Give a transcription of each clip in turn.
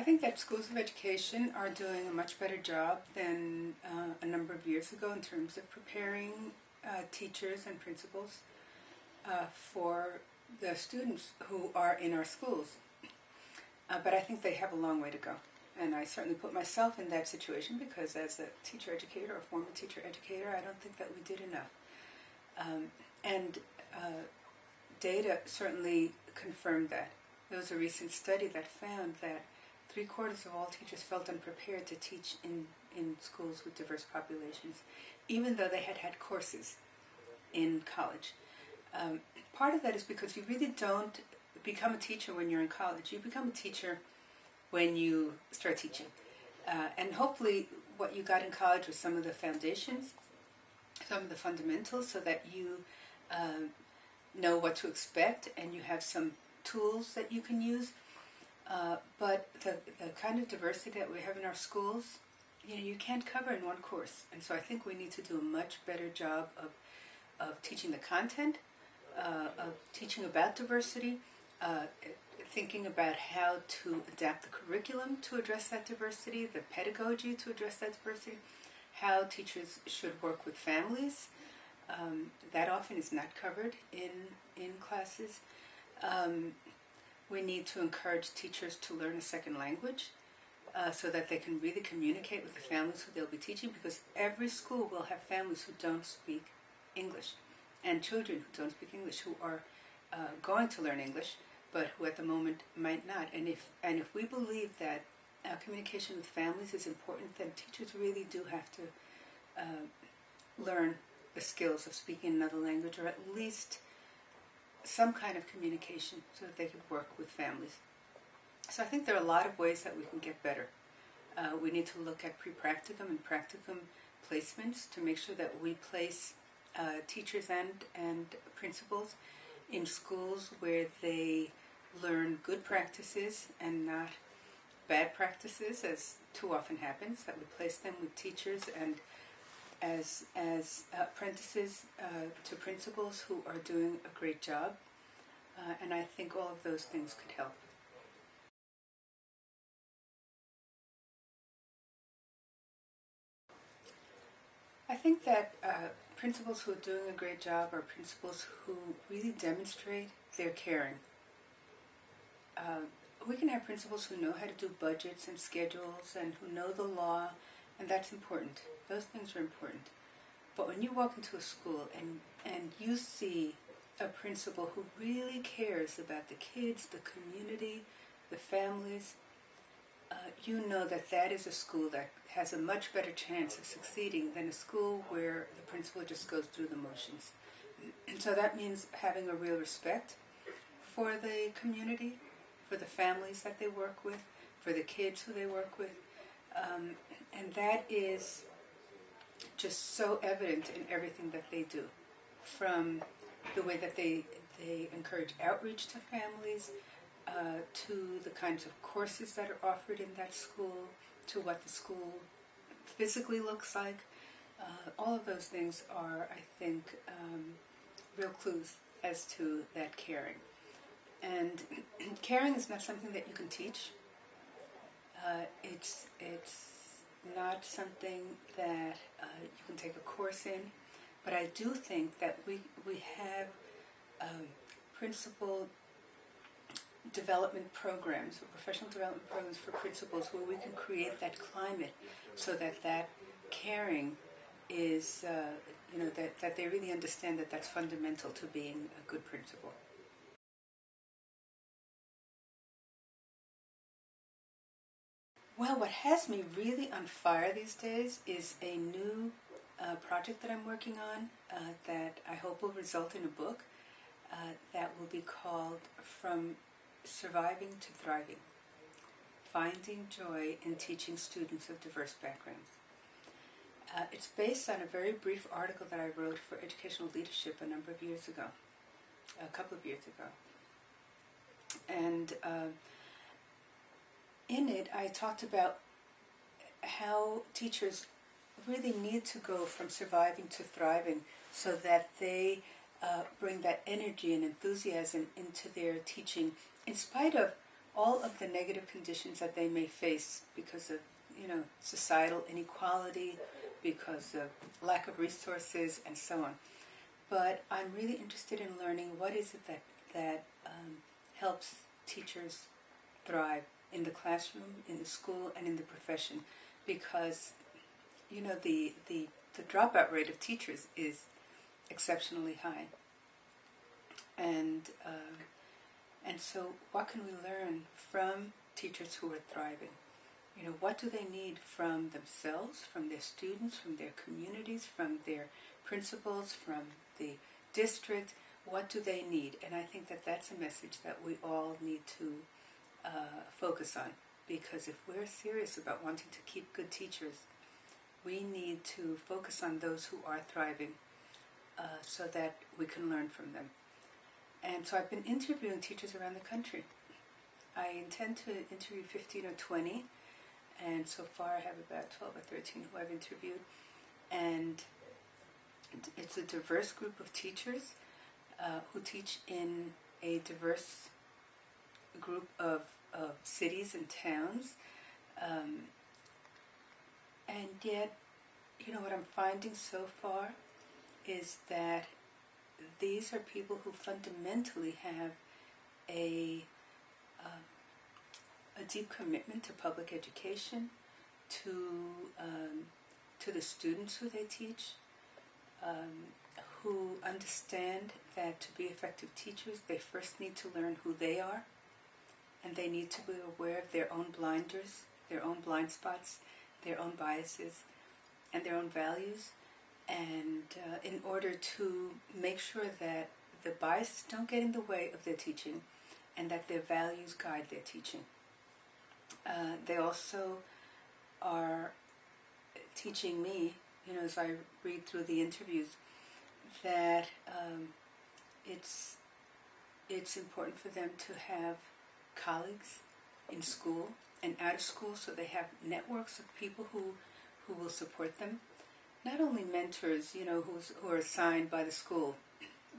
I think that schools of education are doing a much better job than a number of years ago in terms of preparing teachers and principals for the students who are in our schools. But I think they have a long way to go. And I certainly put myself in that situation because as a teacher educator or former teacher educator, I don't think that we did enough. And data certainly confirmed that. There was a recent study that found that 3/4 of all teachers felt unprepared to teach in schools with diverse populations, even though they had had courses in college. Part of that is because you really don't become a teacher when you're in college. You become a teacher when you start teaching. And hopefully what you got in college was some of the foundations, some of the fundamentals, so that you know what to expect and you have some tools that you can use. But the kind of diversity that we have in our schools, you can't cover in one course. And so I think we need to do a much better job of teaching the content, of teaching about diversity, thinking about how to adapt the curriculum to address that diversity, the pedagogy to address that diversity, how teachers should work with families. That often is not covered in classes. We need to encourage teachers to learn a second language so that they can really communicate with the families who they'll be teaching, because every school will have families who don't speak English and children who don't speak English who are going to learn English but who at the moment might not. And if we believe that communication with families is important, then teachers really do have to learn the skills of speaking another language, or at least some kind of communication so that they can work with families. So I think there are a lot of ways that we can get better. We need to look at pre-practicum and practicum placements to make sure that we place teachers and principals in schools where they learn good practices and not bad practices, as too often happens, that we place them with teachers and as apprentices to principals who are doing a great job. And I think all of those things could help. I think that principals who are doing a great job are principals who really demonstrate their caring. We can have principals who know how to do budgets and schedules and who know the law, and that's important. Those things are important. But when you walk into a school and you see a principal who really cares about the kids, the community, the families, you know that that is a school that has a much better chance of succeeding than a school where the principal just goes through the motions. And so that means having a real respect for the community, for the families that they work with, for the kids who they work with. And that is just so evident in everything that they do, from the way that they encourage outreach to families, to the kinds of courses that are offered in that school, to what the school physically looks like. All of those things are, I think, real clues as to that caring. And caring is not something that you can teach. It's not something that you can take a course in. But I do think that we have principal development programs, or professional development programs for principals, where we can create that climate so that caring is, that they really understand that that's fundamental to being a good principal. Well, what has me really on fire these days is a new project that I'm working on that I hope will result in a book that will be called From Surviving to Thriving: Finding Joy in Teaching Students of Diverse Backgrounds. It's based on a very brief article that I wrote for Educational Leadership a couple of years ago. And in it, I talked about how teachers really need to go from surviving to thriving so that they bring that energy and enthusiasm into their teaching, in spite of all of the negative conditions that they may face because of, societal inequality, because of lack of resources, and so on. But I'm really interested in learning what is it that helps teachers thrive in the classroom, in the school, and in the profession, because the dropout rate of teachers is exceptionally high, and so what can we learn from teachers who are thriving? What do they need from themselves, from their students, from their communities, from their principals, from the district? What do they need? And I think that that's a message that we all need to focus on, because if we're serious about wanting to keep good teachers, we need to focus on those who are thriving so that we can learn from them. And so I've been interviewing teachers around the country. I intend to interview 15 or 20, and so far I have about 12 or 13 who I've interviewed. And it's a diverse group of teachers who teach in a diverse group of cities and towns. And yet, what I'm finding so far is that these are people who fundamentally have a deep commitment to public education, to the students who they teach, who understand that to be effective teachers, they first need to learn who they are, and they need to be aware of their own blinders, their own blind spots, their own biases, and their own values, and in order to make sure that the biases don't get in the way of their teaching, and that their values guide their teaching. They also are teaching me, as I read through the interviews, that it's important for them to have colleagues in school and out of school, so they have networks of people who will support them. Not only mentors, who are assigned by the school,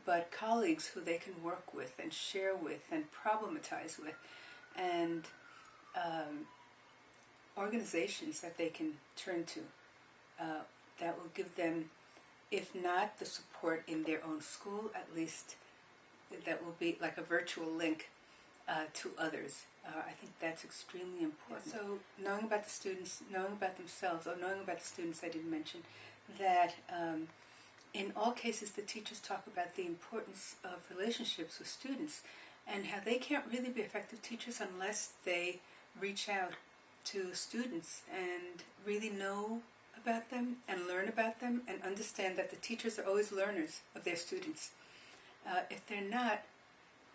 but colleagues who they can work with and share with and problematize with, and organizations that they can turn to that will give them, if not the support in their own school, at least that will be like a virtual link to others. I think that's extremely important. So knowing about the students, knowing about themselves, or knowing about the students I didn't mention, that in all cases the teachers talk about the importance of relationships with students and how they can't really be effective teachers unless they reach out to students and really know about them and learn about them and understand that the teachers are always learners of their students. If they're not,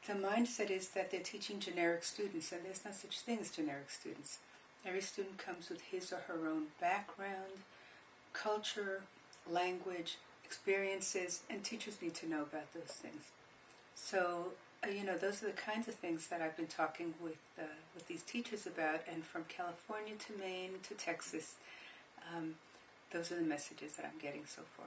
the mindset is that they're teaching generic students, and there's no such thing as generic students. Every student comes with his or her own background, culture, language, experiences, and teachers need to know about those things. So, those are the kinds of things that I've been talking with these teachers about, and from California to Maine to Texas, those are the messages that I'm getting so far.